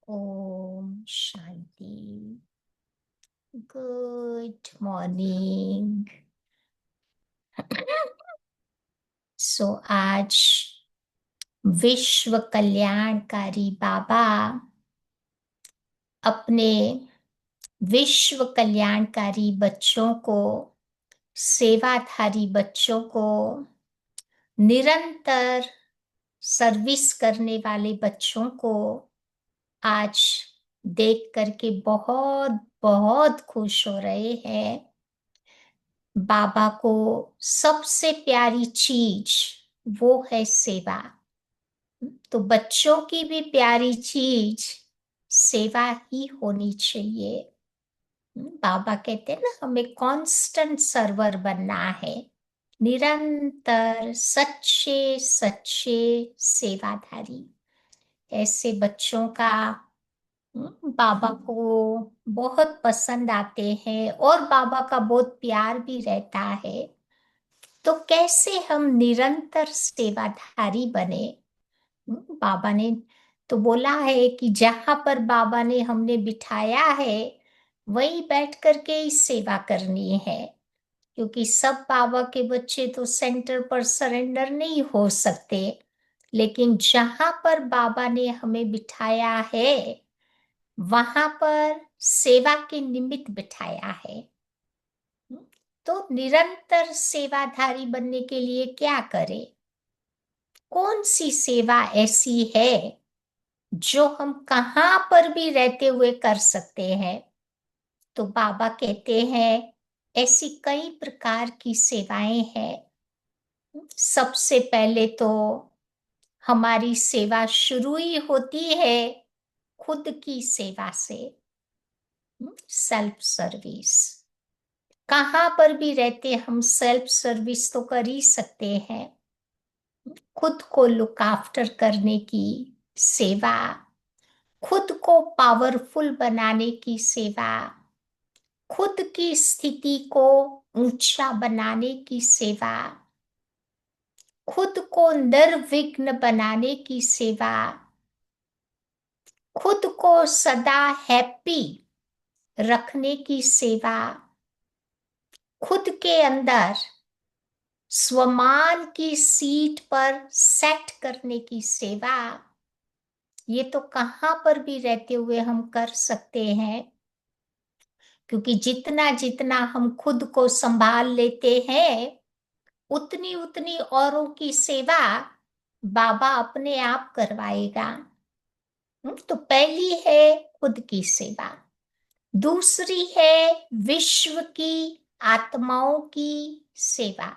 Om Shanti. Good morning. आज विश्व कल्याणकारी बाबा अपने विश्व कल्याणकारी बच्चों को, सेवाधारी बच्चों को, निरंतर सर्विस करने वाले बच्चों को आज देख करके बहुत बहुत खुश हो रहे हैं। बाबा को सबसे प्यारी चीज वो है सेवा। तो बच्चों की भी प्यारी चीज सेवा ही होनी चाहिए। बाबा कहते हैं ना, हमें कांस्टेंट सर्वर बनना है, निरंतर सच्चे सच्चे सेवाधारी। ऐसे बच्चों का बाबा को बहुत पसंद आते हैं और बाबा का बहुत प्यार भी रहता है। तो कैसे हम निरंतर सेवाधारी बने? बाबा ने तो बोला है कि जहां पर बाबा ने हमने बिठाया है वही बैठ करके ही सेवा करनी है। क्योंकि सब बाबा के बच्चे तो सेंटर पर सरेंडर नहीं हो सकते, लेकिन जहां पर बाबा ने हमें बिठाया है वहां पर सेवा के निमित्त बिठाया है। तो निरंतर सेवाधारी बनने के लिए क्या करें? कौन सी सेवा ऐसी है जो हम कहां पर भी रहते हुए कर सकते हैं? तो बाबा कहते हैं ऐसी कई प्रकार की सेवाएं हैं। सबसे पहले तो हमारी सेवा शुरू ही होती है खुद की सेवा से, सेल्फ सर्विस। कहां पर भी रहते हम सेल्फ सर्विस तो कर ही सकते हैं। खुद को लुक आफ्टर करने की सेवा, खुद को पावरफुल बनाने की सेवा, खुद की स्थिति को ऊंचा बनाने की सेवा, खुद को निर्विघ्न बनाने की सेवा, खुद को सदा हैप्पी रखने की सेवा, खुद के अंदर स्वमान की सीट पर सेट करने की सेवा। ये तो कहां पर भी रहते हुए हम कर सकते हैं। क्योंकि जितना जितना हम खुद को संभाल लेते हैं उतनी उतनी औरों की सेवा बाबा अपने आप करवाएगा। तो पहली है खुद की सेवा, दूसरी है विश्व की आत्माओं की सेवा।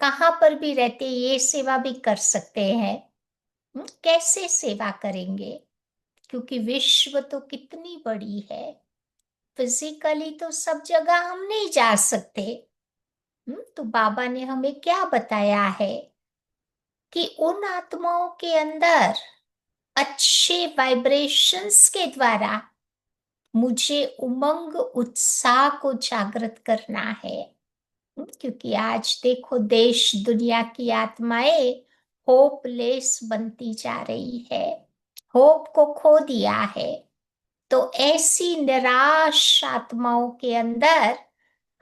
कहां पर भी रहते ये सेवा भी कर सकते हैं। कैसे सेवा करेंगे? क्योंकि विश्व तो कितनी बड़ी है, फिजिकली तो सब जगह हम नहीं जा सकते। तो बाबा ने हमें क्या बताया है कि उन आत्माओं के अंदर अच्छे वाइब्रेशंस के द्वारा मुझे उमंग उत्साह को जागृत करना है। क्योंकि आज देखो देश दुनिया की आत्माएं होपलेस बनती जा रही है, होप को खो दिया है। तो ऐसी निराश आत्माओं के अंदर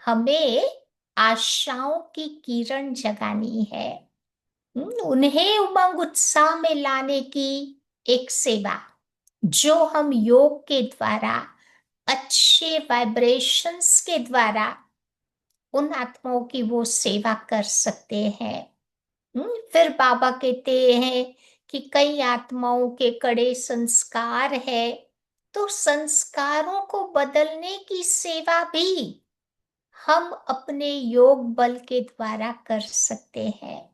हमें आशाओं की किरण जगानी है। उन्हें उमंग उत्साह में लाने की एक सेवा जो हम योग के द्वारा, अच्छे वाइब्रेशंस के द्वारा उन आत्माओं की वो सेवा कर सकते हैं। फिर बाबा कहते हैं कि कई आत्माओं के कड़े संस्कार है, तो संस्कारों को बदलने की सेवा भी हम अपने योग बल के द्वारा कर सकते हैं।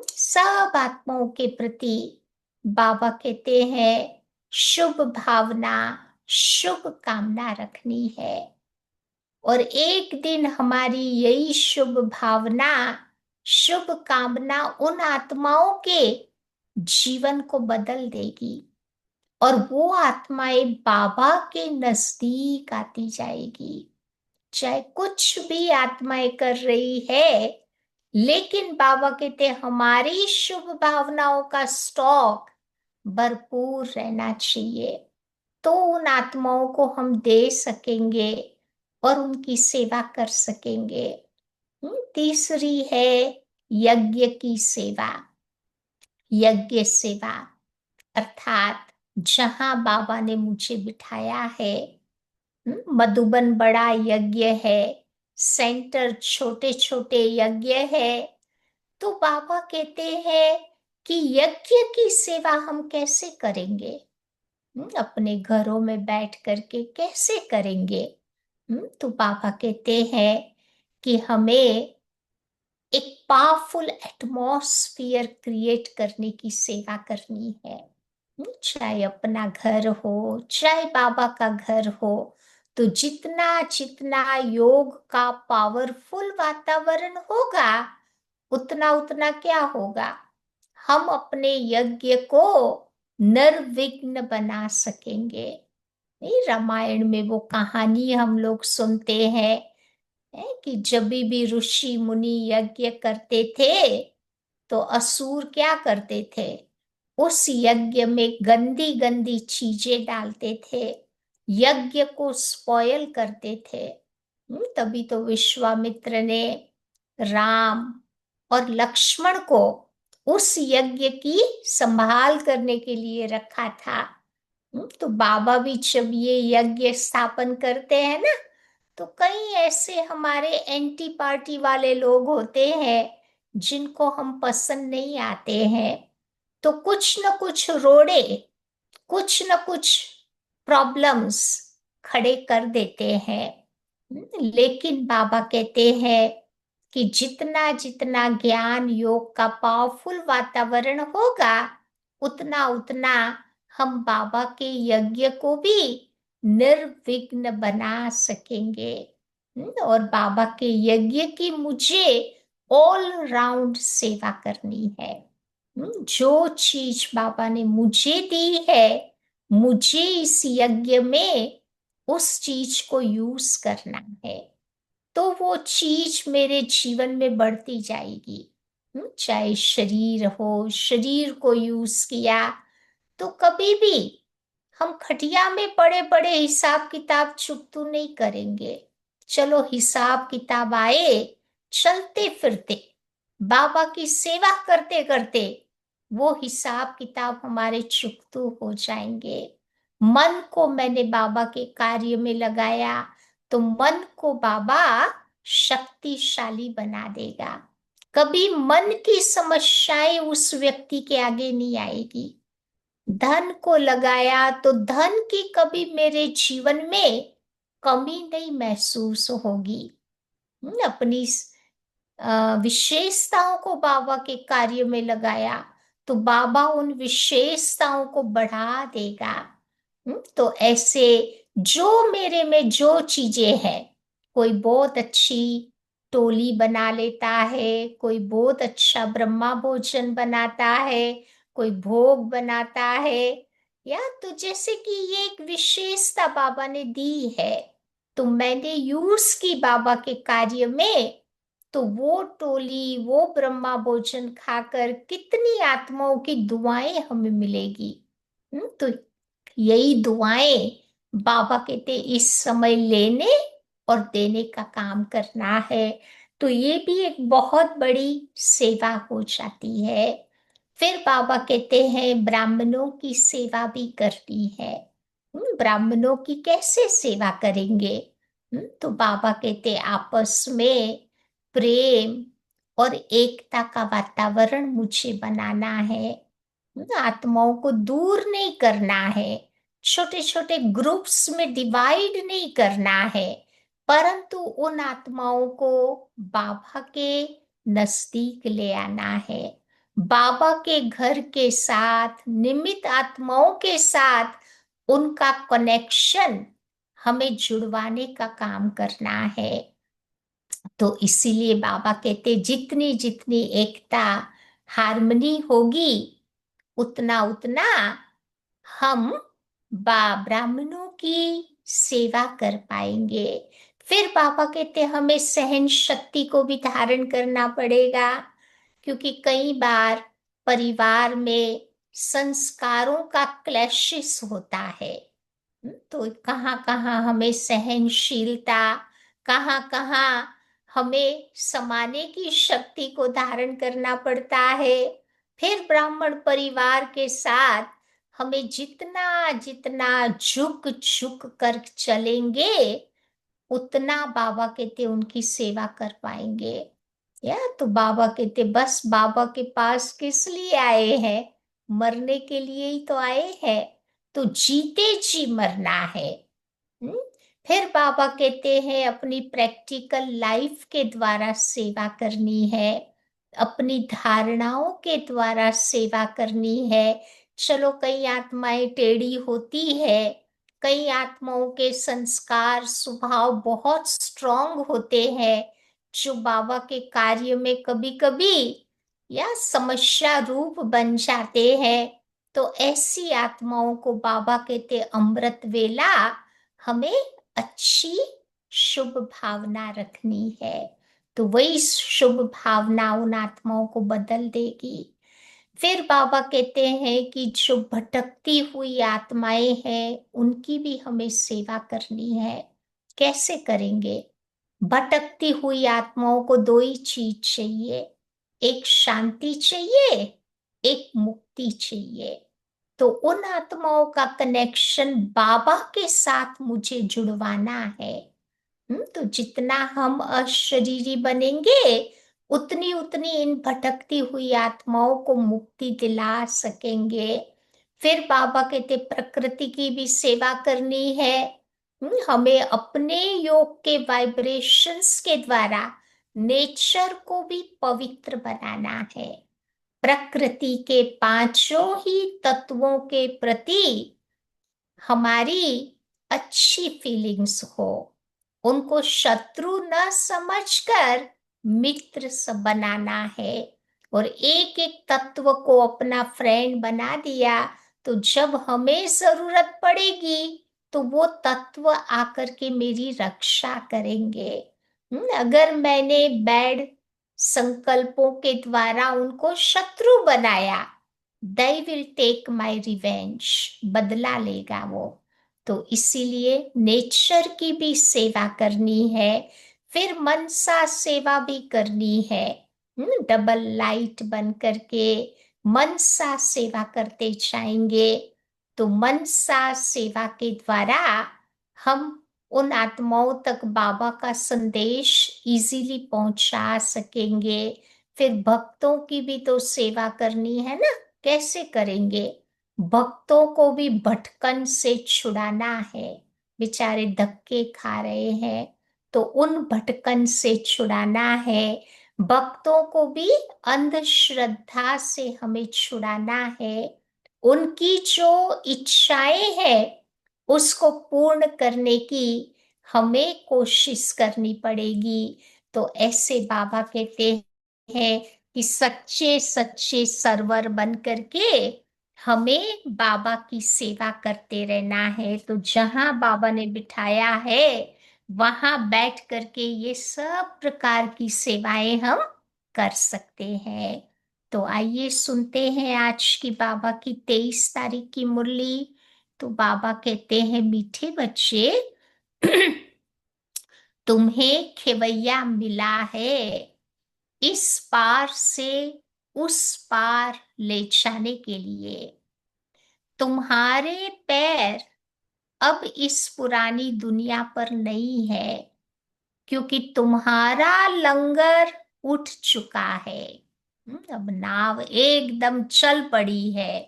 सब आत्माओं के प्रति बाबा कहते हैं शुभ भावना, शुभ कामना रखनी है। और एक दिन हमारी यही शुभ भावना, शुभ कामना उन आत्माओं के जीवन को बदल देगी और वो आत्माएं बाबा के नजदीक आती जाएगी। चाहे कुछ भी आत्माएं कर रही है, लेकिन बाबा कहते हमारी शुभ भावनाओं का स्टॉक भरपूर रहना चाहिए, तो उन आत्माओं को हम दे सकेंगे और उनकी सेवा कर सकेंगे। तीसरी है यज्ञ की सेवा। यज्ञ सेवा अर्थात जहां बाबा ने मुझे बिठाया है, मधुबन बड़ा यज्ञ है, सेंटर छोटे छोटे यज्ञ है, तो बाबा कहते हैं कि यज्ञ की सेवा हम कैसे करेंगे? अपने घरों में बैठ करके कैसे करेंगे? तो बाबा कहते हैं कि हमें एक पावरफुल एटमॉस्फियर क्रिएट करने की सेवा करनी है। चाहे अपना घर हो, चाहे बाबा का घर हो, तो जितना जितना योग का पावरफुल वातावरण होगा, उतना उतना क्या होगा, हम अपने यज्ञ को निर्विघ्न बना सकेंगे। नहीं, रामायण में वो कहानी हम लोग सुनते हैं, कि जब भी ऋषि मुनि यज्ञ करते थे, तो असुर क्या करते थे, उस यज्ञ में गंदी गंदी चीजें डालते थे, यज्ञ को स्पॉयल करते थे। तभी तो विश्वामित्र ने राम और लक्ष्मण को उस यज्ञ की संभाल करने के लिए रखा था। तो बाबा भी जब ये यज्ञ स्थापन करते हैं ना, तो कई ऐसे हमारे एंटी पार्टी वाले लोग होते हैं जिनको हम पसंद नहीं आते हैं, तो कुछ न कुछ रोड़े, कुछ न कुछ प्रॉब्लम्स खड़े कर देते हैं। लेकिन बाबा कहते हैं कि जितना जितना ज्ञान योग का पावरफुल वातावरण होगा, उतना उतना हम बाबा के यज्ञ को भी निर्विघ्न बना सकेंगे। और बाबा के यज्ञ की मुझे ऑल राउंड सेवा करनी है। जो चीज बाबा ने मुझे दी है, मुझे इस यज्ञ में उस चीज को यूज करना है, तो वो चीज मेरे जीवन में बढ़ती जाएगी। चाहे शरीर हो, शरीर को यूज किया तो कभी भी हम खटिया में पड़े पड़े हिसाब किताब चुकतू नहीं करेंगे। चलो हिसाब किताब आए, चलते फिरते बाबा की सेवा करते करते वो हिसाब किताब हमारे चुकतू हो जाएंगे। मन को मैंने बाबा के कार्य में लगाया, तो मन को बाबा शक्तिशाली बना देगा। कभी मन की समस्याएं उस व्यक्ति के आगे नहीं आएगी। धन को लगाया तो धन की कभी मेरे जीवन में कमी नहीं महसूस होगी। अपनी विशेषताओं को बाबा के कार्य में लगाया, तो बाबा उन विशेषताओं को बढ़ा देगा। तो ऐसे जो मेरे में जो चीजें हैं, कोई बहुत अच्छी टोली बना लेता है, कोई बहुत अच्छा ब्रह्मा भोजन बनाता है, कोई भोग बनाता है, या तो जैसे कि ये एक विशेषता बाबा ने दी है, तो मैंने यूज की बाबा के कार्य में, तो वो टोली वो ब्रह्मा भोजन खाकर कितनी आत्माओं की दुआएं हमें मिलेगी। तो यही दुआएं बाबा कहते इस समय लेने और देने का काम करना है। तो ये भी एक बहुत बड़ी सेवा हो जाती है। फिर बाबा कहते हैं ब्राह्मणों की सेवा भी करनी है। ब्राह्मणों की कैसे सेवा करेंगे? तो बाबा कहते आपस में प्रेम और एकता का वातावरण मुझे बनाना है। आत्माओं को दूर नहीं करना है, छोटे छोटे ग्रुप्स में डिवाइड नहीं करना है, परंतु उन आत्माओं को बाबा के नजदीक ले आना है। बाबा के घर के साथ, निमित्त आत्माओं के साथ उनका कनेक्शन हमें जुड़वाने का काम करना है। तो इसीलिए बाबा कहते जितनी जितनी एकता, हार्मनी होगी, उतना उतना हम ब्राह्मणों की सेवा कर पाएंगे। फिर बाबा कहते हमें सहन शक्ति को भी धारण करना पड़ेगा, क्योंकि कई बार परिवार में संस्कारों का क्लैशेस होता है। तो कहाँ कहाँ हमें सहनशीलता, कहाँ कहाँ हमें समाने की शक्ति को धारण करना पड़ता है। फिर ब्राह्मण परिवार के साथ हमें जितना जितना झुक झुक कर चलेंगे, उतना बाबा कहते उनकी सेवा कर पाएंगे। या तो बाबा कहते बस बाबा के पास किस लिए आए हैं, मरने के लिए ही तो आए हैं, तो जीते जी मरना है। हम्म? फिर बाबा कहते हैं अपनी प्रैक्टिकल लाइफ के द्वारा सेवा करनी है, अपनी धारणाओं के द्वारा सेवा करनी है। चलो कई आत्माएं टेढ़ी होती है, कई आत्माओं के संस्कार स्वभाव बहुत स्ट्रांग होते हैं, जो बाबा के कार्य में कभी कभी या समस्या रूप बन जाते हैं। तो ऐसी आत्माओं को बाबा कहते अमृत वेला हमें अच्छी शुभ भावना रखनी है, तो वही शुभ भावना उन आत्माओं को बदल देगी। फिर बाबा कहते हैं कि जो भटकती हुई आत्माएं हैं उनकी भी हमें सेवा करनी है। कैसे करेंगे? भटकती हुई आत्माओं को दो ही चीज चाहिए, एक शांति चाहिए, एक मुक्ति चाहिए। तो उन आत्माओं का कनेक्शन बाबा के साथ मुझे जुड़वाना है। तो जितना हम अशरीरी बनेंगे, उतनी उतनी इन भटकती हुई आत्माओं को मुक्ति दिला सकेंगे। फिर बाबा कहते प्रकृति की भी सेवा करनी है। हमें अपने योग के वाइब्रेशंस के द्वारा नेचर को भी पवित्र बनाना है। प्रकृति के पांचों ही तत्वों के प्रति हमारी अच्छी फीलिंग्स हो, उनको शत्रु न समझकर मित्र बनाना है। और एक एक तत्व को अपना फ्रेंड बना दिया, तो जब हमें जरूरत पड़ेगी तो वो तत्व आकर के मेरी रक्षा करेंगे। अगर मैंने बैड संकल्पों के द्वारा उनको शत्रु बनाया, they will take my revenge, बदला लेगा वो। तो इसीलिए नेचर की भी सेवा करनी है, फिर मनसा सेवा भी करनी है। डबल लाइट बन करके मनसा सेवा करते जाएंगे, तो मनसा सेवा के द्वारा हम उन आत्माओं तक बाबा का संदेश इजीली पहुंचा सकेंगे। फिर भक्तों की भी तो सेवा करनी है ना, कैसे करेंगे? भक्तों को भी भटकन से छुड़ाना है, बेचारे धक्के खा रहे हैं, तो उन भटकन से छुड़ाना है। भक्तों को भी अंधश्रद्धा से हमें छुड़ाना है। उनकी जो इच्छाएं हैं उसको पूर्ण करने की हमें कोशिश करनी पड़ेगी। तो ऐसे बाबा कहते हैं कि सच्चे सच्चे सरवर बन करके हमें बाबा की सेवा करते रहना है। तो जहां बाबा ने बिठाया है वहां बैठ करके ये सब प्रकार की सेवाएं हम कर सकते हैं। तो आइए सुनते हैं आज की बाबा की 23 तारीख की मुरली। तो बाबा कहते हैं मीठे बच्चे, तुम्हें खेवैया मिला है, इस पार से उस पार ले जाने के लिए। तुम्हारे पैर अब इस पुरानी दुनिया पर नहीं है, क्योंकि तुम्हारा लंगर उठ चुका है। अब नाव एकदम चल पड़ी है।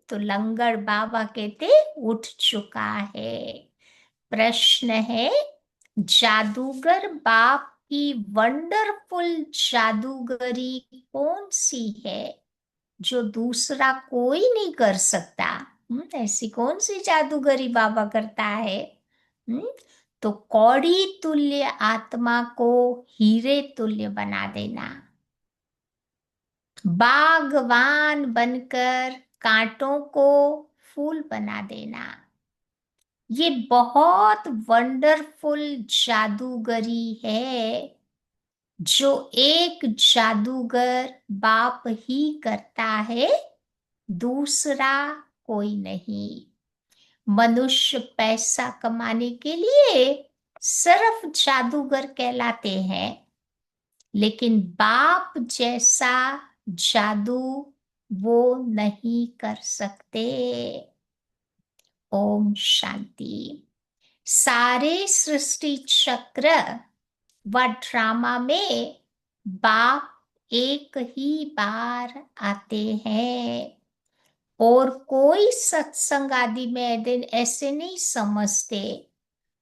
तो लंगर बाबा कहते उठ चुका है। प्रश्न है, जादूगर बाप की वंडरफुल जादूगरी कौन सी है, जो दूसरा कोई नहीं कर सकता? ऐसी कौन सी जादूगरी बाबा करता है? हम्म, तो कौड़ी तुल्य आत्मा को हीरे तुल्य बना देना, बागवान बनकर कांटों को फूल बना देना, ये बहुत वंडरफुल जादूगरी है, जो एक जादूगर बाप ही करता है, दूसरा कोई नहीं। मनुष्य पैसा कमाने के लिए सिर्फ जादूगर कहलाते हैं, लेकिन बाप जैसा जादू वो नहीं कर सकते। ओम शांति। सारे सृष्टि चक्र व ड्रामा में बाप एक ही बार आते हैं, और कोई सत्संग आदि में दिन ऐसे नहीं समझते,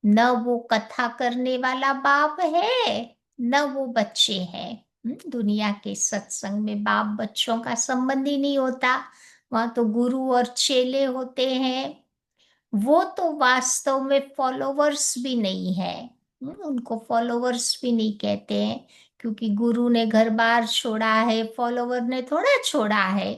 न वो कथा करने वाला बाप है, न वो बच्चे हैं। दुनिया के सत्संग में बाप बच्चों का संबंध ही नहीं होता, वहां तो गुरु और चेले होते हैं। वो तो वास्तव में फॉलोवर्स भी नहीं है। उनको फॉलोवर्स भी नहीं कहते हैं, क्योंकि गुरु ने घर बार छोड़ा है, फॉलोवर ने थोड़ा छोड़ा है।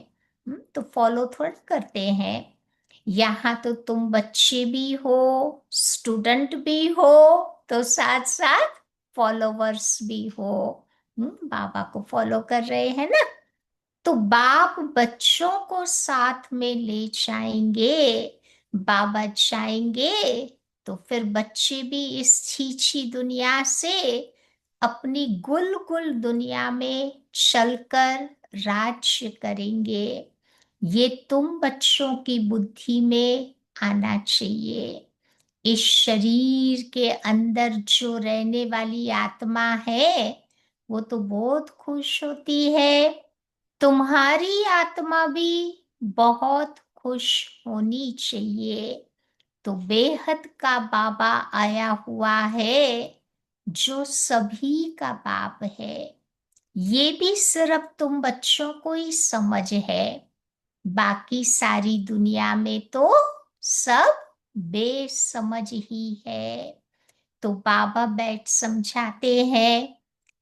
तो फॉलो थोड़ा करते हैं। यहाँ तो तुम बच्चे भी हो, स्टूडेंट भी हो, तो साथ साथ फॉलोवर्स भी हो। बाबा को फॉलो कर रहे हैं ना। तो बाप बच्चों को साथ में ले जाएंगे, बाबा जाएंगे, तो फिर बच्चे भी इस छीछी दुनिया से अपनी गुल गुल दुनिया में चलकर राज्य करेंगे। ये तुम बच्चों की बुद्धि में आना चाहिए। इस शरीर के अंदर जो रहने वाली आत्मा है, वो तो बहुत खुश होती है। तुम्हारी आत्मा भी बहुत खुश होनी चाहिए। तो बेहद का बाबा आया हुआ है, जो सभी का बाप है। ये भी सिर्फ तुम बच्चों को ही समझ है, बाकी सारी दुनिया में तो सब बेसमझ ही है। तो बाबा बैठ समझाते हैं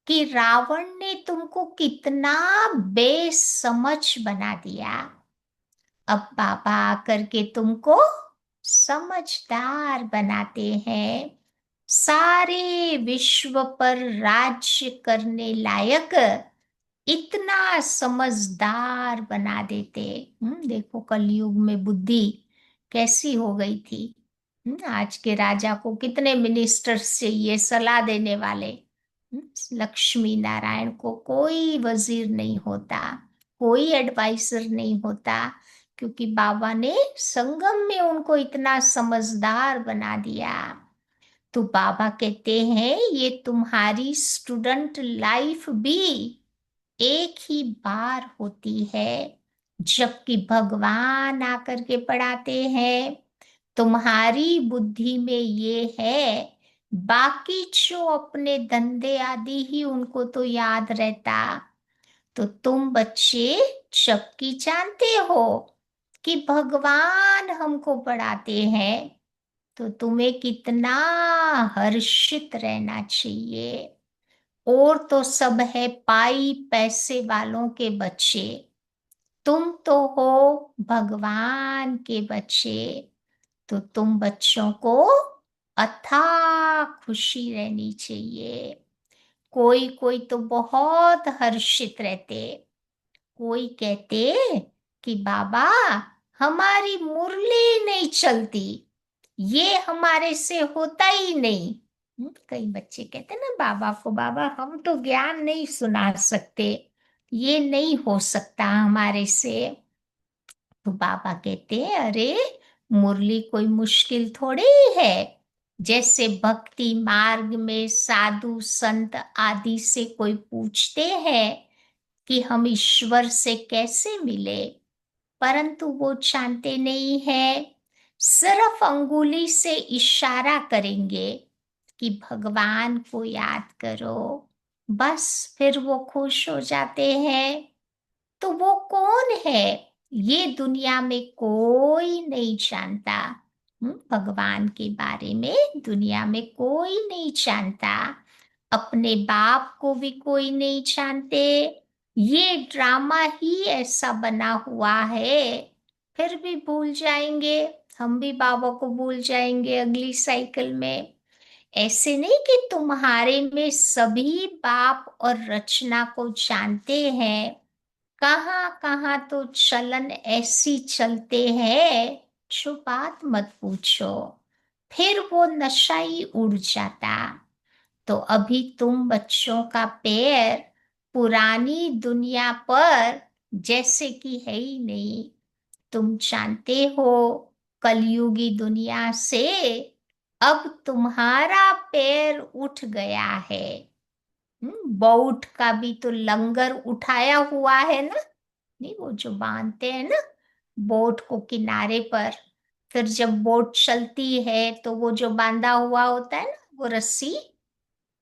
कि रावण ने तुमको कितना बेसमझ बना दिया। अब बाबा आकर के तुमको समझदार बनाते हैं, सारे विश्व पर राज्य करने लायक इतना समझदार बना देते। देखो कलयुग में बुद्धि कैसी हो गई थी। आज के राजा को कितने मिनिस्टर्स चाहिए सलाह देने वाले। लक्ष्मी नारायण को कोई वजीर नहीं होता, कोई एडवाइजर नहीं होता, क्योंकि बाबा ने संगम में उनको इतना समझदार बना दिया। तो बाबा कहते हैं ये तुम्हारी स्टूडेंट लाइफ भी एक ही बार होती है, जबकि भगवान आकर के पढ़ाते हैं। तुम्हारी बुद्धि में ये है, बाकी जो अपने धंधे आदि ही उनको तो याद रहता। तो तुम बच्चे जबकि जानते हो कि भगवान हमको पढ़ाते हैं, तो तुम्हें कितना हर्षित रहना चाहिए। और तो सब है पाई पैसे वालों के बच्चे, तुम तो हो भगवान के बच्चे। तो तुम बच्चों को अथाह खुशी रहनी चाहिए। कोई कोई तो बहुत हर्षित रहते, कोई कहते कि बाबा हमारी मुरली नहीं चलती, ये हमारे से होता ही नहीं। कई बच्चे कहते ना बाबा को, बाबा हम तो ज्ञान नहीं सुना सकते, ये नहीं हो सकता हमारे से। तो बाबा कहते हैं अरे मुरली कोई मुश्किल थोड़ी है। जैसे भक्ति मार्ग में साधु संत आदि से कोई पूछते हैं कि हम ईश्वर से कैसे मिले, परंतु वो जानते नहीं है। सिर्फ अंगुली से इशारा करेंगे कि भगवान को याद करो, बस फिर वो खुश हो जाते हैं। तो वो कौन है, ये दुनिया में कोई नहीं जानता। भगवान के बारे में दुनिया में कोई नहीं जानता, अपने बाप को भी कोई नहीं जानते। ये ड्रामा ही ऐसा बना हुआ है, फिर भी भूल जाएंगे। हम भी बाबा को भूल जाएंगे अगली साइकिल में। ऐसे नहीं कि तुम्हारे में सभी बाप और रचना को जानते हैं, कहाँ कहाँ तो चलन ऐसी चलते हैं, जो बात मत पूछो, फिर वो नशा ही उड़ जाता। तो अभी तुम बच्चों का पैर पुरानी दुनिया पर जैसे कि है ही नहीं। तुम जानते हो, कलयुगी दुनिया से अब तुम्हारा पैर उठ गया है। बोट का भी तो लंगर उठाया हुआ है ना। नहीं, वो जो बांधते हैं ना बोट को किनारे पर, फिर जब बोट चलती है तो वो जो बांधा हुआ होता है ना वो रस्सी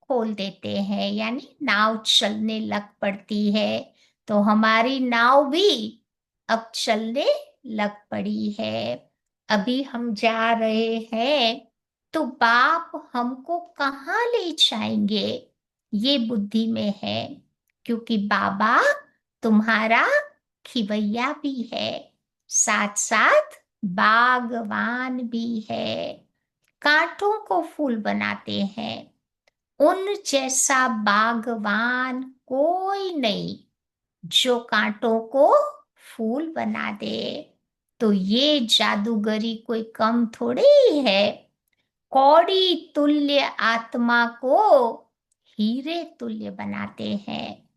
खोल देते हैं, यानी नाव चलने लग पड़ती है। तो हमारी नाव भी अब चलने लग पड़ी है। अभी हम जा रहे हैं, तो बाप हमको कहाँ ले जाएंगे, ये बुद्धि में है। क्योंकि बाबा तुम्हारा खिवैया भी है, साथ साथ बागवान भी है, कांटों को फूल बनाते हैं। उन जैसा बागवान कोई नहीं, जो कांटों को फूल बना दे। तो ये जादूगरी कोई कम थोड़ी है। कौड़ी तुल्य आत्मा को हीरे तुल्य बनाते हैं।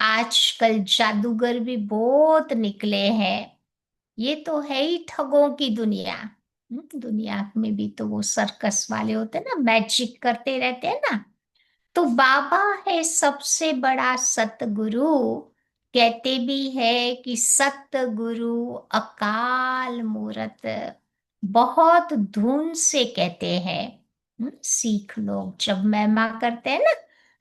आजकल जादूगर भी बहुत निकले हैं। ये तो है ही ठगों की दुनिया। दुनिया में भी तो वो सर्कस वाले होते हैं ना, मैजिक करते रहते हैं ना। तो बाबा है सबसे बड़ा सतगुरु। कहते भी है कि सतगुरु अकाल मूरत। बहुत धुन से कहते हैं। सिख लोग जब महिमा करते हैं ना,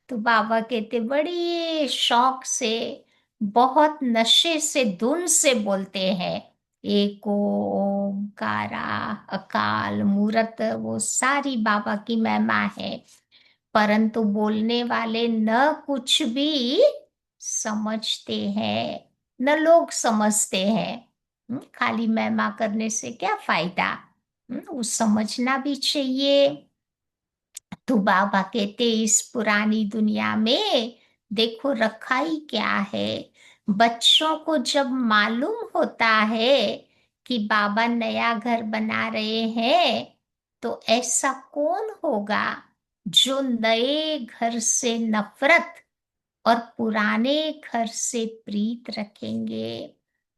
तो बाबा कहते बड़ी शौक से, बहुत नशे से, धुन से बोलते हैं। एक ओंकारा अकाल मूरत, वो सारी बाबा की महिमा है। परंतु बोलने वाले न कुछ भी समझते हैं, न लोग समझते हैं। खाली महिमा करने से क्या फायदा। वो समझना भी चाहिए। तो बाबा कहते इस पुरानी दुनिया में देखो रखा ही क्या है। बच्चों को जब मालूम होता है कि बाबा नया घर बना रहे हैं, तो ऐसा कौन होगा जो नए घर से नफरत और पुराने घर से प्रीत रखेंगे।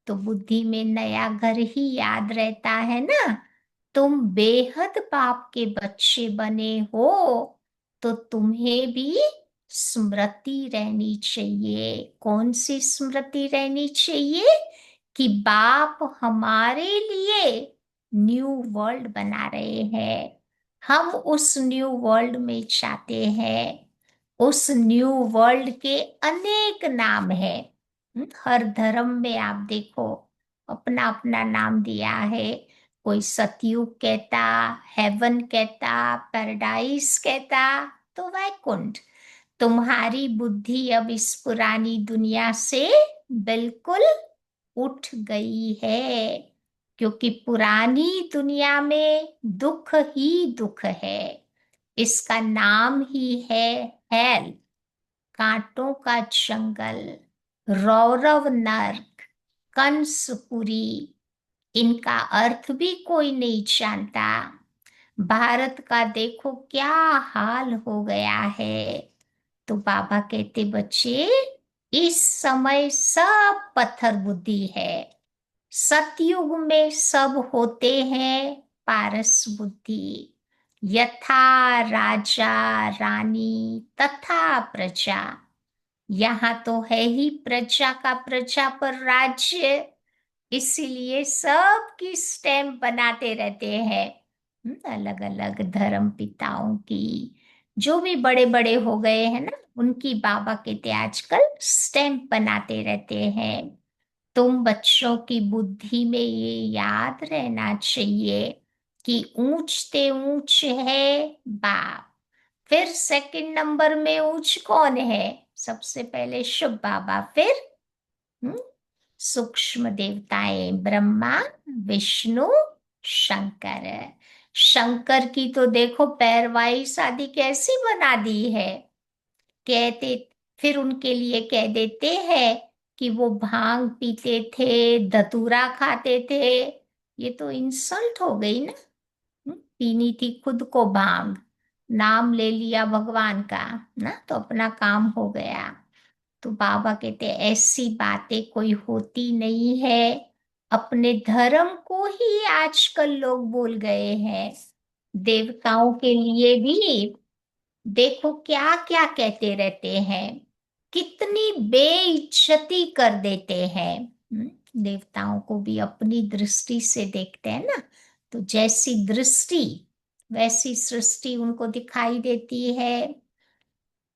तो बुद्धि में नया घर ही याद रहता है ना। तुम बेहद बाप के बच्चे बने हो, तो तुम्हें भी स्मृति रहनी चाहिए। कौन सी स्मृति रहनी चाहिए? कि बाप हमारे लिए न्यू वर्ल्ड बना रहे हैं। हम उस न्यू वर्ल्ड में चाहते हैं। उस न्यू वर्ल्ड के अनेक नाम हैं। हर धर्म में आप देखो अपना अपना नाम दिया है। कोई सतयुग कहता, हेवन कहता, पैराडाइस कहता, तो वैकुंठ। तुम्हारी बुद्धि अब इस पुरानी दुनिया से बिल्कुल उठ गई है। क्योंकि पुरानी दुनिया में दुख ही दुख है। इसका नाम ही है हेल, कांटों का जंगल, रौरव नर्क, कंसपुरी। इनका अर्थ भी कोई नहीं जानता। भारत का देखो क्या हाल हो गया है। तो बाबा कहते बच्चे, इस समय सब पत्थर बुद्धि है। सतयुग में सब होते हैं पारस बुद्धि। यथा राजा रानी तथा प्रजा। यहाँ तो है ही प्रजा का प्रजा पर राज्य। इसीलिए सबकी स्टैम्प बनाते रहते हैं। अलग अलग धर्म पिताओं की, जो भी बड़े बड़े हो गए हैं ना, उनकी बाबा कहते आजकल स्टैम्प बनाते रहते हैं। तुम बच्चों की बुद्धि में ये याद रहना चाहिए कि ऊंचते ऊंच है बाप। फिर सेकंड नंबर में ऊंच कौन है? सबसे पहले शिव बाबा, फिर हम्म, सूक्ष्म देवताएं ब्रह्मा विष्णु शंकर। शंकर की तो देखो पैरवाई शादी कैसी बना दी है। कहते, फिर उनके लिए कह देते हैं कि वो भांग पीते थे, धतूरा खाते थे। ये तो इंसल्ट हो गई ना। पीनी थी खुद को भांग, नाम ले लिया भगवान का, ना तो अपना काम हो गया। तो बाबा कहते ऐसी बातें कोई होती नहीं है। अपने धर्म को ही आजकल लोग भूल गए हैं। देवताओं के लिए भी देखो क्या क्या कहते रहते हैं, कितनी बेइज्जती कर देते हैं। देवताओं को भी अपनी दृष्टि से देखते हैं ना, तो जैसी दृष्टि वैसी सृष्टि उनको दिखाई देती है।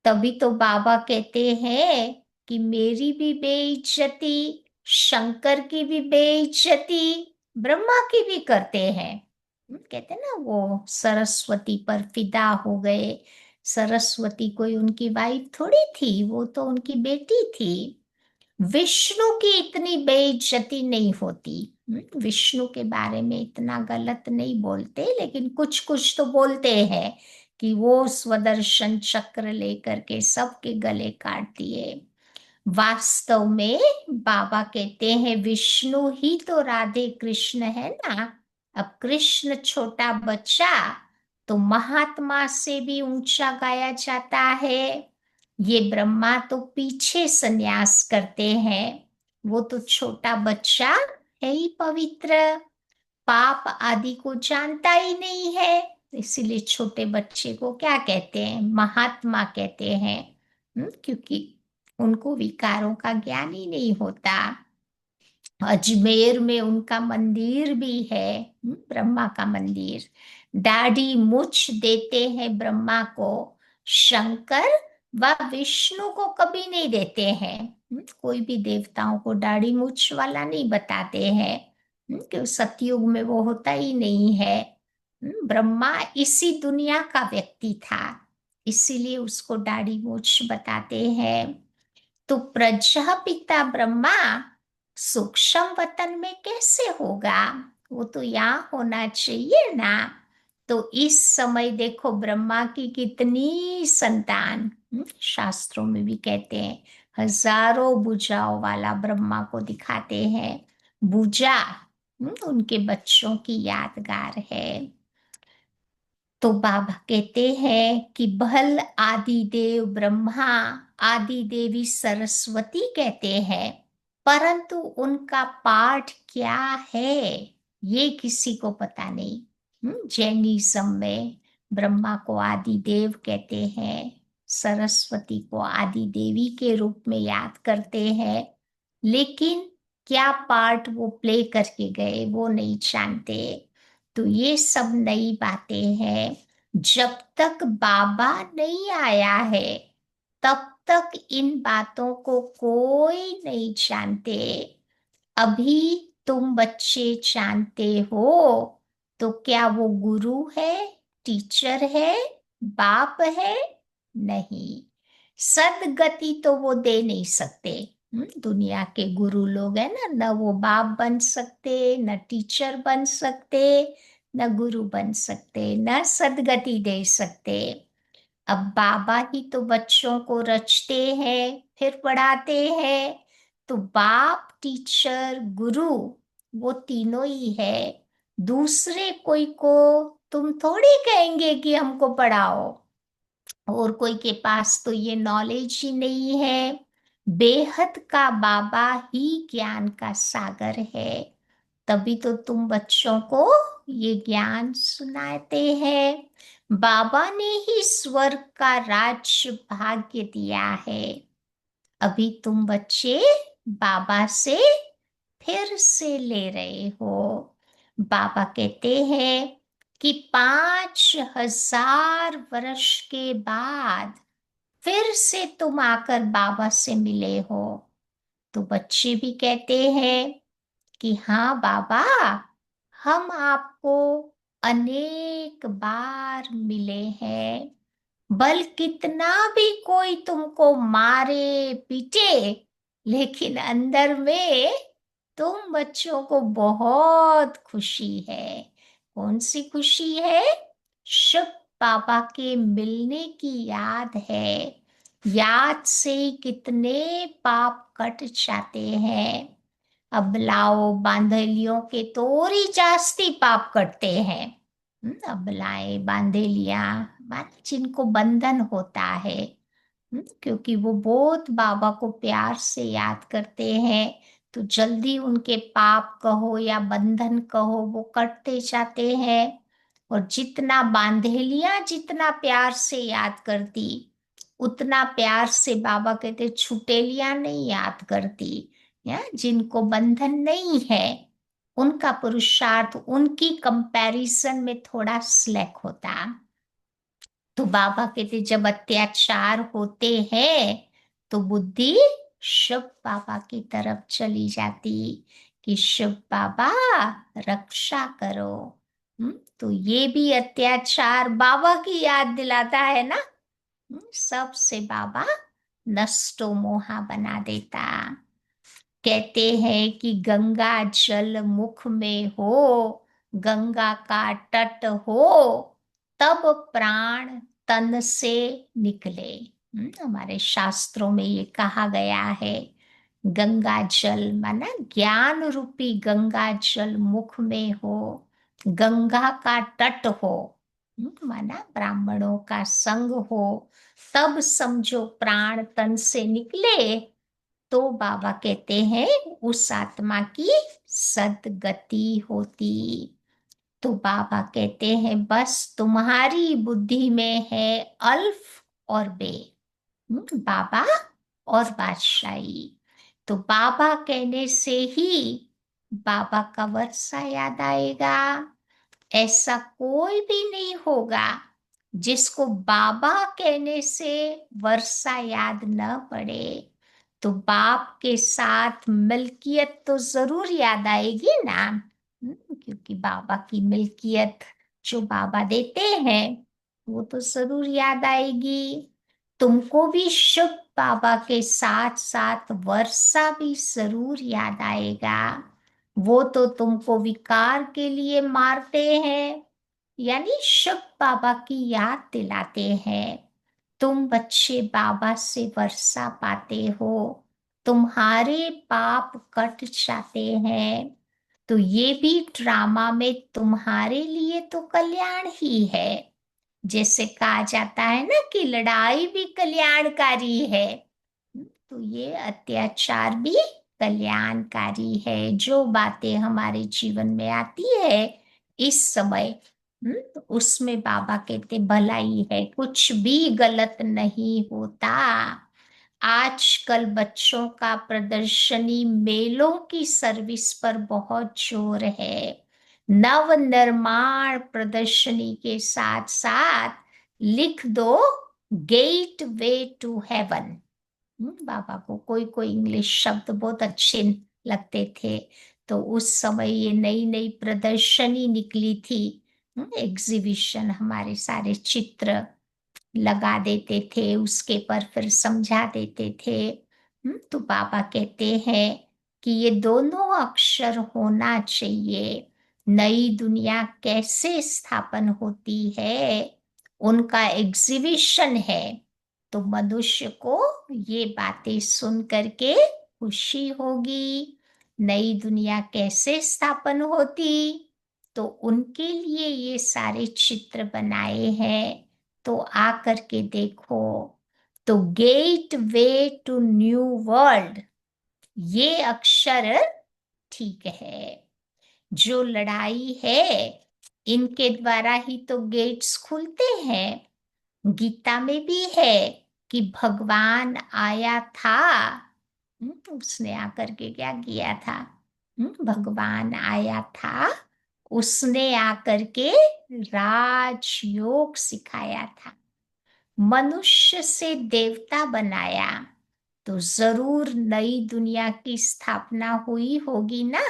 तभी तो बाबा कहते हैं कि मेरी भी बेइज्जती, शंकर की भी बेइज्जती, ब्रह्मा की भी करते हैं। कहते हैं ना वो सरस्वती पर फिदा हो गए। सरस्वती कोई उनकी वाइफ थोड़ी थी, वो तो उनकी बेटी थी। विष्णु की इतनी बेइज्जती नहीं होती। विष्णु के बारे में इतना गलत नहीं बोलते, लेकिन कुछ कुछ तो बोलते हैं कि वो स्वदर्शन चक्र लेकर के सबके गले काट दिए। वास्तव में बाबा कहते हैं विष्णु ही तो राधे कृष्ण है ना। अब कृष्ण छोटा बच्चा तो महात्मा से भी ऊंचा गाया जाता है। ये ब्रह्मा तो पीछे संन्यास करते हैं, वो तो छोटा बच्चा है ही पवित्र, पाप आदि को जानता ही नहीं है। इसीलिए छोटे बच्चे को क्या कहते हैं, महात्मा कहते हैं। क्योंकि उनको विकारों का ज्ञान ही नहीं होता। अजमेर में उनका मंदिर भी है, ब्रह्मा का मंदिर। दाढ़ी मूछ देते हैं ब्रह्मा को, शंकर व विष्णु को कभी नहीं देते हैं। कोई भी देवताओं को दाढ़ी मूछ वाला नहीं बताते हैं, क्यों सतयुग में वो होता ही नहीं है। ब्रह्मा इसी दुनिया का व्यक्ति था, इसीलिए उसको दाढ़ी मूछ बताते हैं। तो प्रजापिता ब्रह्मा सूक्ष्म वतन में कैसे होगा, वो तो यहाँ होना चाहिए ना। तो इस समय देखो ब्रह्मा की कितनी संतान, शास्त्रों में भी कहते हैं हजारों भुजाओं वाला ब्रह्मा को दिखाते हैं। भुजा उनके बच्चों की यादगार है। तो बाबा कहते हैं कि भल आदि देव ब्रह्मा, आदि देवी सरस्वती कहते हैं, परंतु उनका पाठ क्या है ये किसी को पता नहीं। जैनिज्म में ब्रह्मा को आदि देव कहते हैं, सरस्वती को आदि देवी के रूप में याद करते हैं, लेकिन क्या पार्ट वो प्ले करके गए वो नहीं जानते। तो ये सब नई बातें हैं। जब तक बाबा नहीं आया है तब तक इन बातों को कोई नहीं जानते। अभी तुम बच्चे जानते हो, तो क्या वो गुरु है, टीचर है, बाप है? नहीं। सदगति तो वो दे नहीं सकते। दुनिया के गुरु लोग हैं ना, न वो बाप बन सकते, न टीचर बन सकते, न गुरु बन सकते, न सदगति दे सकते। अब बाबा ही तो बच्चों को रचते हैं फिर पढ़ाते हैं। तो बाप, टीचर, गुरु वो तीनों ही है। दूसरे कोई को तुम थोड़ी कहेंगे कि हमको पढ़ाओ, और कोई के पास तो ये नॉलेज ही नहीं है। बेहद का बाबा ही ज्ञान का सागर है। तभी तो तुम बच्चों को ये ज्ञान सुनाते हैं। बाबा ने ही स्वर्ग का राज्य भाग्य दिया है। अभी तुम बच्चे बाबा से फिर से ले रहे हो। बाबा कहते हैं कि 5,000 वर्ष के बाद फिर से तुम आकर बाबा से मिले हो। तो बच्चे भी कहते हैं कि हाँ बाबा, हम आपको अनेक बार मिले हैं। बल कितना भी कोई तुमको मारे पीटे, लेकिन अंदर में तुम बच्चों को बहुत खुशी है। कौन सी खुशी है? शुभ बाबा के मिलने की याद है। याद से कितने पाप कट जाते हैं। अबलाओ बांधलियों के तोरी जास्ती पाप कटते हैं। अबलाएं बांधलियां माने जिनको बंधन होता है। क्योंकि वो बहुत बाबा को प्यार से याद करते हैं, तो जल्दी उनके पाप कहो या बंधन कहो वो कटते जाते हैं। और जितना बांधेलियां जितना प्यार से याद करती, उतना प्यार से बाबा कहते छुटेलियां नहीं याद करती। या जिनको बंधन नहीं है, उनका पुरुषार्थ उनकी कंपैरिजन में थोड़ा स्लैक होता। तो बाबा कहते जब अत्याचार होते हैं तो बुद्धि शिव बाबा की तरफ चली जाती कि शिव बाबा रक्षा करो। तो ये भी अत्याचार बाबा की याद दिलाता है ना। सबसे बाबा नष्टो मोहा बना देता। कहते हैं कि गंगा जल मुख में हो, गंगा का तट हो, तब प्राण तन से निकले। हमारे शास्त्रों में ये कहा गया है। गंगा जल माना ज्ञान रूपी गंगा जल मुख में हो, गंगा का तट हो, माना ब्राह्मणों का संग हो, तब समझो प्राण तन से निकले। तो बाबा कहते हैं उस आत्मा की सदगति होती। तो बाबा कहते हैं बस तुम्हारी बुद्धि में है अल्फ और बे, बाबा और बादशाही। तो बाबा कहने से ही बाबा का वर्षा याद आएगा। ऐसा कोई भी नहीं होगा जिसको बाबा कहने से वर्षा याद न पड़े। तो बाप के साथ मिल्कियत तो जरूर याद आएगी ना। क्योंकि बाबा की मिल्कियत जो बाबा देते हैं वो तो जरूर याद आएगी। तुमको भी शुभ बाबा के साथ साथ वर्षा भी जरूर याद आएगा। वो तो तुमको विकार के लिए मारते हैं, यानी शुभ बाबा की याद दिलाते हैं। तुम बच्चे बाबा से वर्षा पाते हो, तुम्हारे पाप कट जाते हैं। तो ये भी ड्रामा में तुम्हारे लिए तो कल्याण ही है। जैसे कहा जाता है ना कि लड़ाई भी कल्याणकारी है, तो ये अत्याचार भी कल्याणकारी है। जो बातें हमारे जीवन में आती है इस समय, तो उसमें बाबा कहते भलाई है, कुछ भी गलत नहीं होता। आजकल बच्चों का प्रदर्शनी मेलों की सर्विस पर बहुत जोर है। नव निर्माण प्रदर्शनी के साथ साथ लिख दो गेट वे टू हेवन। बाबा को कोई कोई इंग्लिश शब्द बहुत अच्छे लगते थे। तो उस समय ये नई नई प्रदर्शनी निकली थी, एग्जीबिशन, हमारे सारे चित्र लगा देते थे उसके पर, फिर समझा देते थे। तो बाबा कहते हैं कि ये दोनों अक्षर होना चाहिए। नई दुनिया कैसे स्थापन होती है, उनका एग्जीबिशन है। तो मनुष्य को ये बातें सुन करके खुशी होगी। नई दुनिया कैसे स्थापन होती, तो उनके लिए ये सारे चित्र बनाए हैं। तो आ करके देखो। तो gateway to new world, ये अक्षर ठीक है। जो लड़ाई है इनके द्वारा ही तो गेट्स खुलते हैं। गीता में भी है कि भगवान आया था। उसने आकर के क्या किया था? भगवान आया था, उसने आकर के राजयोग सिखाया था। मनुष्य से देवता बनाया, तो जरूर नई दुनिया की स्थापना हुई होगी ना।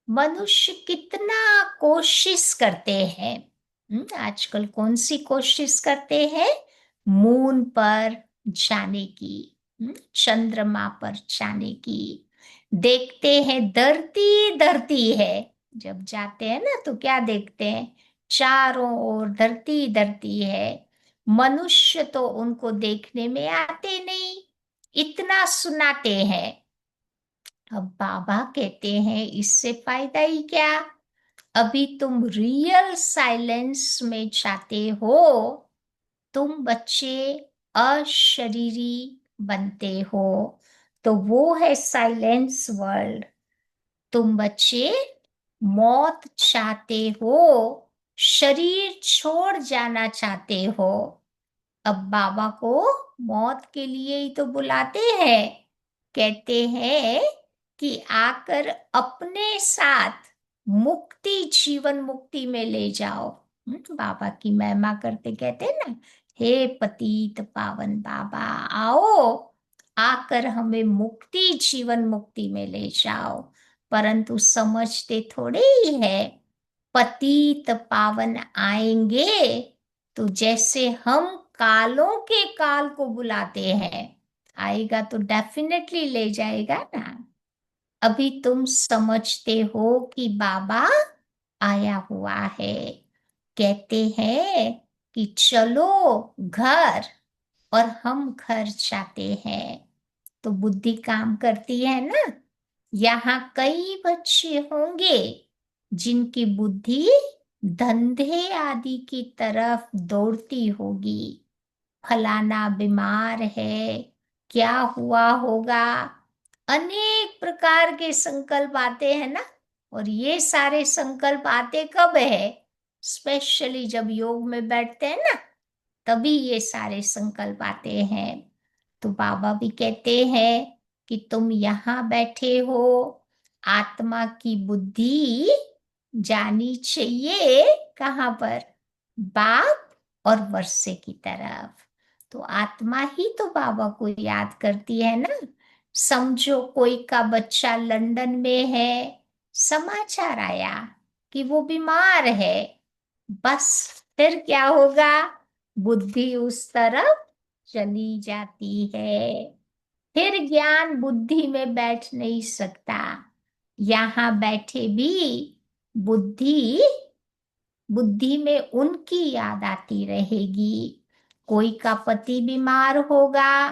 मनुष्य कितना कोशिश करते हैं। आजकल कौन सी कोशिश करते हैं? मून पर जाने की, चंद्रमा पर जाने की। देखते हैं धरती धरती है। जब जाते हैं ना तो क्या देखते हैं? चारों ओर धरती धरती है। मनुष्य तो उनको देखने में आते नहीं, इतना सुनाते हैं। अब बाबा कहते हैं इससे फायदा ही क्या, अभी तुम रियल साइलेंस में जाते हो, तुम बच्चे अशरीरी बनते हो, तो वो है साइलेंस वर्ल्ड। तुम बच्चे मौत चाहते हो, शरीर छोड़ जाना चाहते हो। अब बाबा को मौत के लिए ही तो बुलाते हैं, कहते हैं कि आकर अपने साथ मुक्ति, जीवन मुक्ति में ले जाओ। बाबा की महिमा करते कहते हैं ना, हे पतित पावन बाबा, आओ, आकर हमें मुक्ति, जीवन मुक्ति में ले जाओ। परंतु समझते थोड़े ही है, पतित पावन आएंगे तो जैसे हम कालों के काल को बुलाते हैं, आएगा तो डेफिनेटली ले जाएगा ना। अभी तुम समझते हो कि बाबा आया हुआ है, कहते हैं कि चलो घर, और हम घर जाते हैं। तो बुद्धि काम करती है ना। यहाँ कई बच्चे होंगे जिनकी बुद्धि धंधे आदि की तरफ दौड़ती होगी, फलाना बीमार है, क्या हुआ होगा, अनेक प्रकार के संकल्प आते हैं ना। और ये सारे संकल्प आते कब है, स्पेशली जब योग में बैठते हैं ना, तभी ये सारे संकल्प आते हैं। तो बाबा भी कहते हैं कि तुम यहाँ बैठे हो, आत्मा की बुद्धि जानी चाहिए कहाँ पर, बाप और वर्षे की तरफ। तो आत्मा ही तो बाबा को याद करती है ना। समझो कोई का बच्चा लंदन में है, समाचार आया कि वो बीमार है, बस फिर क्या होगा, बुद्धि उस तरफ चली जाती है। फिर ज्ञान बुद्धि में बैठ नहीं सकता। यहाँ बैठे भी बुद्धि, बुद्धि में उनकी याद आती रहेगी। कोई का पति बीमार होगा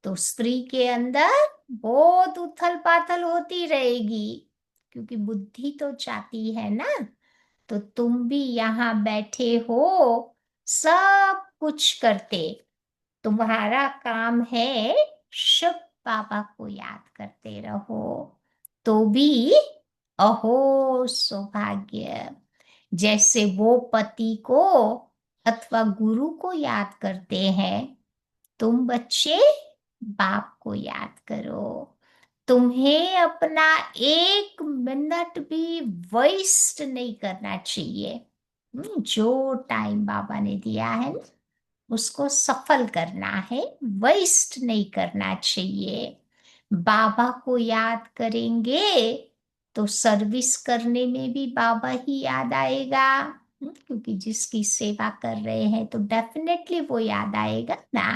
तो स्त्री के अंदर बहुत उथल पाथल होती रहेगी, क्योंकि बुद्धि तो चाहती है ना। तो तुम भी यहाँ बैठे हो, सब कुछ करते, तुम्हारा काम है शुभ बाबा को याद करते रहो, तो भी अहो सौभाग्य। जैसे वो पति को अथवा गुरु को याद करते हैं, तुम बच्चे बाप को याद करो। तुम्हें अपना एक मिनट भी वेस्ट नहीं करना चाहिए। जो टाइम बाबा ने दिया है ना, उसको सफल करना है, वेस्ट नहीं करना चाहिए। बाबा को याद करेंगे तो सर्विस करने में भी बाबा ही याद आएगा। क्योंकि जिसकी सेवा कर रहे हैं तो डेफिनेटली वो याद आएगा ना।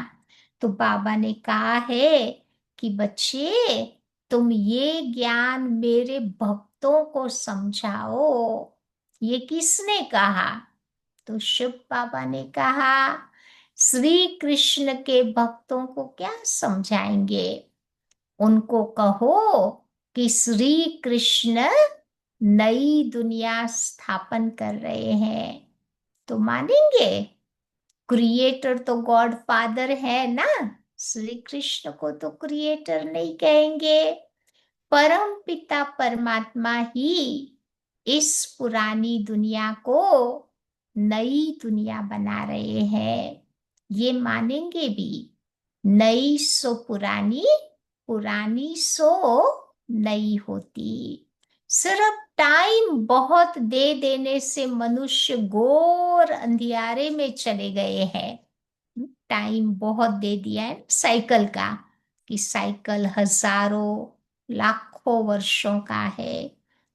तो बाबा ने कहा है कि बच्चे, तुम ये ज्ञान मेरे भक्तों को समझाओ। ये किसने कहा, तो शिव बाबा ने कहा। श्री कृष्ण के भक्तों को क्या समझाएंगे, उनको कहो कि श्री कृष्ण नई दुनिया स्थापन कर रहे हैं, तो मानेंगे। क्रिएटर तो गॉड फादर है ना, श्री कृष्ण को तो क्रिएटर नहीं कहेंगे। परम पिता परमात्मा ही इस पुरानी दुनिया को नई दुनिया बना रहे हैं, ये मानेंगे भी। नई सो पुरानी, पुरानी सो नई होती। सिर्फ टाइम बहुत दे देने से मनुष्य घोर अंधियारे में चले गए हैं। टाइम बहुत दे दिया है साइकिल का, कि साइकिल हजारों लाखों वर्षों का है।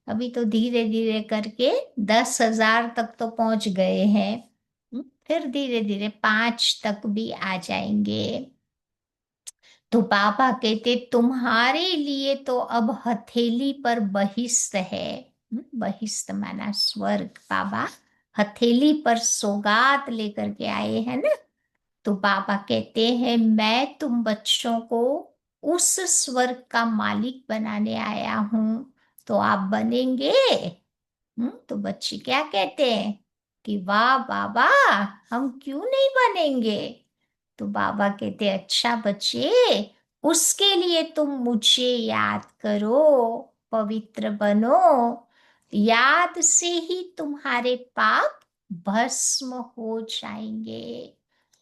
अभी तो धीरे धीरे करके 10,000 तक तो पहुंच गए हैं। फिर धीरे धीरे 5 तक भी आ जाएंगे। तो बाबा कहते तुम्हारे लिए तो अब हथेली पर बहिष्त है। बहिष्त माना स्वर्ग। बाबा हथेली पर सौगात लेकर के आए हैं ना, तो बाबा कहते हैं मैं तुम बच्चों को उस स्वर्ग का मालिक बनाने आया हूं, तो आप बनेंगे? तो बच्चे क्या कहते हैं कि वाह बाबा, हम क्यों नहीं बनेंगे? तो बाबा कहते अच्छा बच्चे, उसके लिए तुम मुझे याद करो, पवित्र बनो। याद से ही तुम्हारे पाप भस्म हो जाएंगे।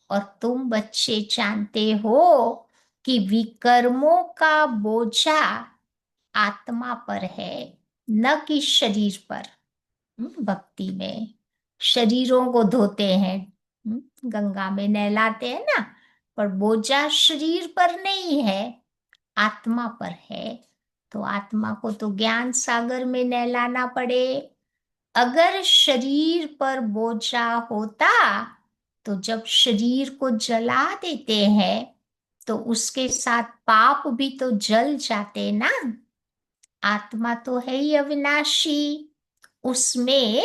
और तुम बच्चे जानते हो कि विकर्मों का बोझा आत्मा पर है, न कि शरीर पर। भक्ति में शरीरों को धोते हैं, गंगा में नहलाते हैं ना, पर बोझा शरीर पर नहीं है, आत्मा पर है। तो आत्मा को तो ज्ञान सागर में नहलाना पड़े। अगर शरीर पर बोझा होता तो जब शरीर को जला देते हैं तो उसके साथ पाप भी तो जल जाते ना। आत्मा तो है ही अविनाशी, उसमें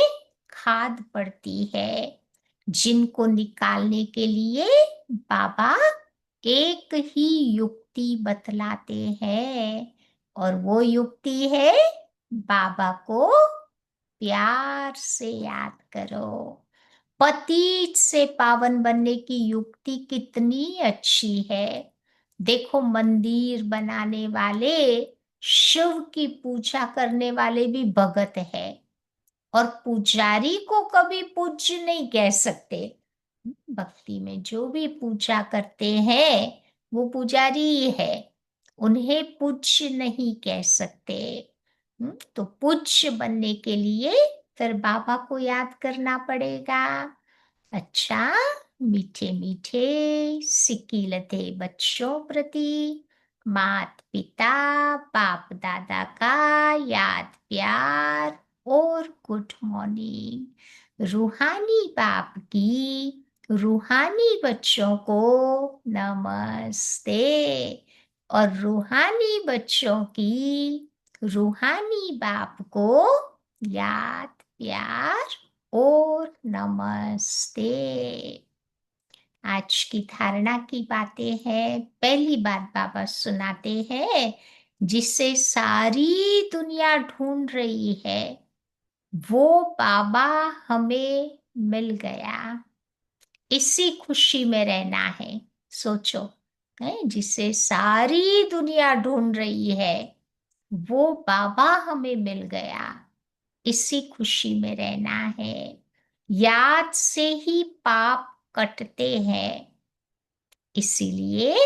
खाद पड़ती है, जिनको निकालने के लिए बाबा एक ही युक्ति बतलाते हैं। और वो युक्ति है, बाबा को प्यार से याद करो। पतित से पावन बनने की युक्ति कितनी अच्छी है। देखो मंदिर बनाने वाले, शिव की पूजा करने वाले भी भगत है, और पुजारी को कभी पूज्य नहीं कह सकते। भक्ति में जो भी पूजा करते हैं वो पुजारी ही है, उन्हें पूज्य नहीं कह सकते। तो पूज्य बनने के लिए फिर बाबा को याद करना पड़ेगा। अच्छा, मीठे मीठे सिकीलते बच्चों प्रति मात पिता बाप दादा का याद प्यार और गुड मॉर्निंग। रूहानी बाप की रूहानी बच्चों को नमस्ते, और रूहानी बच्चों की रूहानी बाप को याद प्यार और नमस्ते। आज की धारणा की बातें हैं। पहली बात बाबा सुनाते हैं, जिससे सारी दुनिया ढूंढ रही है, वो बाबा हमें मिल गया। इसी खुशी में रहना है। सोचो, है जिसे सारी दुनिया ढूंढ रही है, वो बाबा हमें मिल गया। इसी खुशी में रहना है। याद से ही पाप कटते हैं। इसीलिए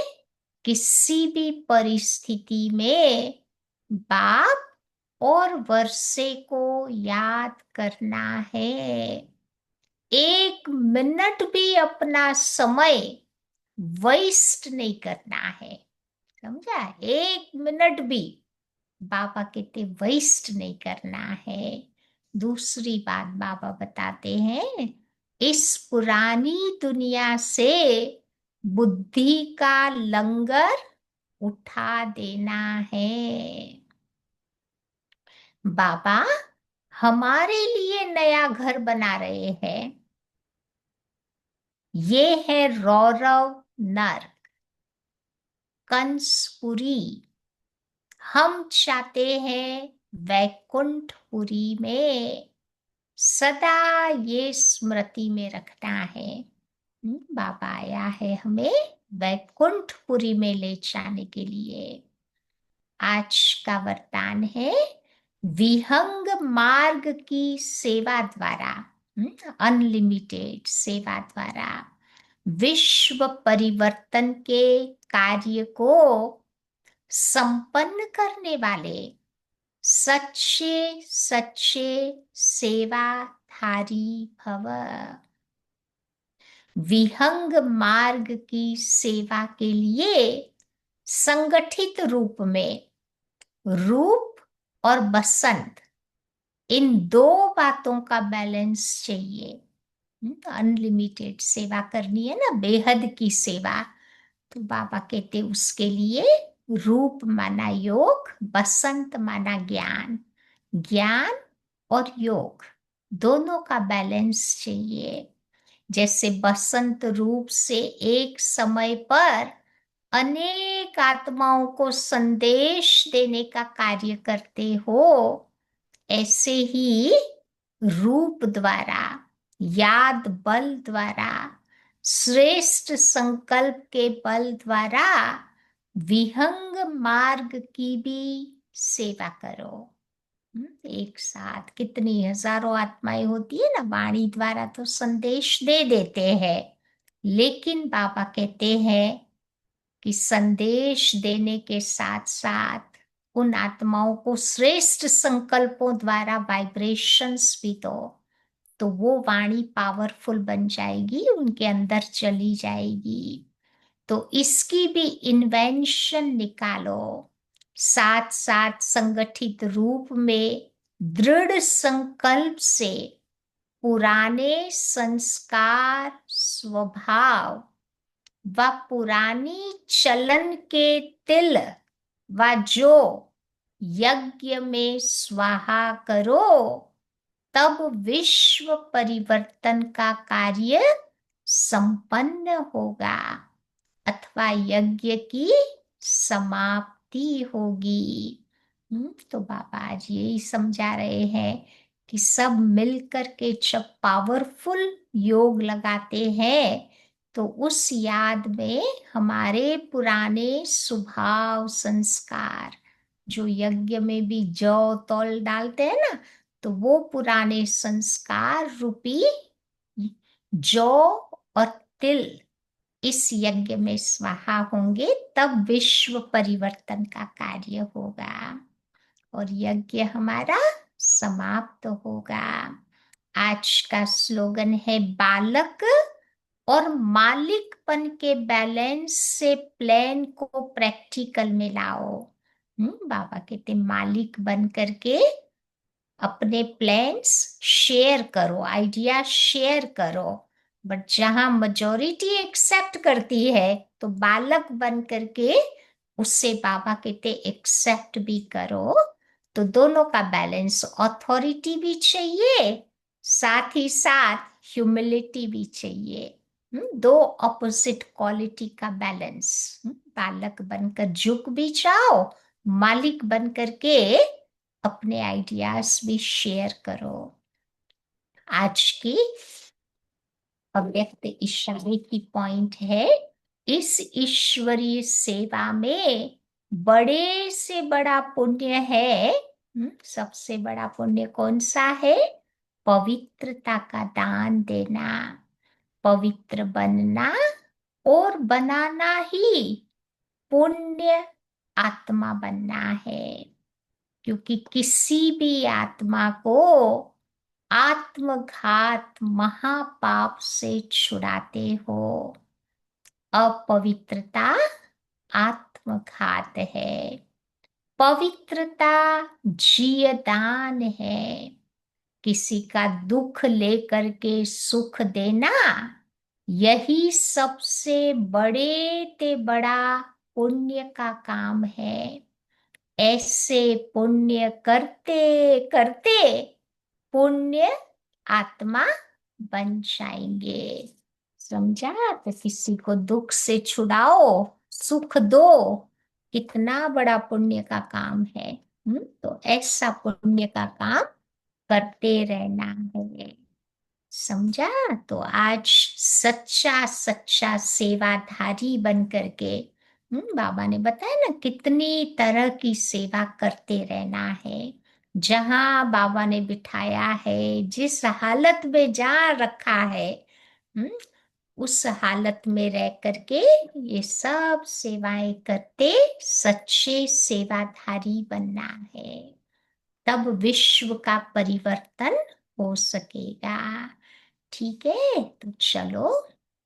किसी भी परिस्थिति में बाप और वर्षे को याद करना है। 1 मिनट भी अपना समय वेस्ट नहीं करना है। समझा? 1 मिनट भी बाबा कहते वेस्ट नहीं करना है। दूसरी बात बाबा बताते हैं, इस पुरानी दुनिया से बुद्धि का लंगर उठा देना है। बाबा हमारे लिए नया घर बना रहे हैं। ये है रौरव नर कंसपुरी। हम चाहते हैं वैकुंठपुरी में सदा ये स्मृति में रखना है। बाबा आया है हमें वैकुंठपुरी में ले जाने के लिए। आज का वरदान है, विहंग मार्ग की सेवा द्वारा, अनलिमिटेड सेवा द्वारा विश्व परिवर्तन के कार्य को संपन्न करने वाले सच्चे सच्चे सेवाधारी भव। विहंग मार्ग की सेवा के लिए संगठित रूप में रूप और बसंत, इन 2 बातों का बैलेंस चाहिए। अनलिमिटेड सेवा करनी है ना, बेहद की सेवा। तो बाबा कहते उसके लिए रूप माना योग, बसंत माना ज्ञान। ज्ञान और योग दोनों का बैलेंस चाहिए। जैसे बसंत रूप से एक समय पर अनेक आत्माओं को संदेश देने का कार्य करते हो, ऐसे ही रूप द्वारा, याद बल द्वारा, श्रेष्ठ संकल्प के बल द्वारा विहंग मार्ग की भी सेवा करो। एक साथ कितनी हजारों आत्माएं होती है ना, वाणी द्वारा तो संदेश दे देते हैं, लेकिन बाबा कहते हैं कि संदेश देने के साथ साथ उन आत्माओं को श्रेष्ठ संकल्पों द्वारा वाइब्रेशंस भी दो, तो वो वाणी पावरफुल बन जाएगी, उनके अंदर चली जाएगी। तो इसकी भी इन्वेंशन निकालो, साथ साथ संगठित रूप में दृढ़ संकल्प से पुराने संस्कार, स्वभाव व पुरानी चलन के तिल व जो यज्ञ में स्वाहा करो, तब विश्व परिवर्तन का कार्य संपन्न होगा अथवा यज्ञ की समाप्ति होगी। तो बाबा आज यही समझा रहे हैं कि सब मिलकर के जब पावरफुल योग लगाते हैं, तो उस याद में हमारे पुराने स्वभाव संस्कार, जो यज्ञ में भी जौ तौल डालते हैं ना, तो वो पुराने संस्कार रूपी जौ और तिल इस यज्ञ में स्वाहा होंगे, तब विश्व परिवर्तन का कार्य होगा और यज्ञ हमारा समाप्त होगा। आज का स्लोगन है, बालक और मालिकपन के बैलेंस से प्लान को प्रैक्टिकल में लाओ। बाबा कहते मालिक बन करके अपने प्लान्स शेयर करो, आइडिया शेयर करो, बट जहां मेजोरिटी एक्सेप्ट करती है, तो बालक बन करके उससे बाबा कहते एक्सेप्ट भी करो। तो दोनों का बैलेंस, अथॉरिटी भी चाहिए, साथ ही साथ ह्यूमिलिटी भी चाहिए। दो ऑपोजिट क्वालिटी का बैलेंस। बालक बनकर झुक भी जाओ, मालिक बन करके अपने आइडियाज भी शेयर करो। आज की अव्यक्त इशारे की पॉइंट है, इस ईश्वरीय सेवा में बड़े से बड़ा पुण्य है। सबसे बड़ा पुण्य कौन सा है? पवित्रता का दान देना, पवित्र बनना और बनाना ही पुण्य आत्मा बनना है। क्योंकि किसी भी आत्मा को आत्मघात महापाप से छुड़ाते हो। अपवित्रता आत्मघात है, पवित्रता जीवदान है। किसी का दुख लेकर के सुख देना, यही सबसे बड़े ते बड़ा पुण्य का काम है। ऐसे पुण्य करते करते पुण्य आत्मा बन जाएंगे। समझा? तो किसी को दुख से छुड़ाओ, सुख दो, कितना बड़ा पुण्य का काम है। तो ऐसा पुण्य का काम करते रहना है। समझा? तो आज सच्चा सच्चा सेवाधारी बन करके, बाबा ने बताया ना कितनी तरह की सेवा करते रहना है। जहां बाबा ने बिठाया है, जिस हालत में जहां रखा है, उस हालत में रह करके ये सब सेवाएं करते सच्चे सेवाधारी बनना है। तब विश्व का परिवर्तन हो सकेगा। ठीक है, तो चलो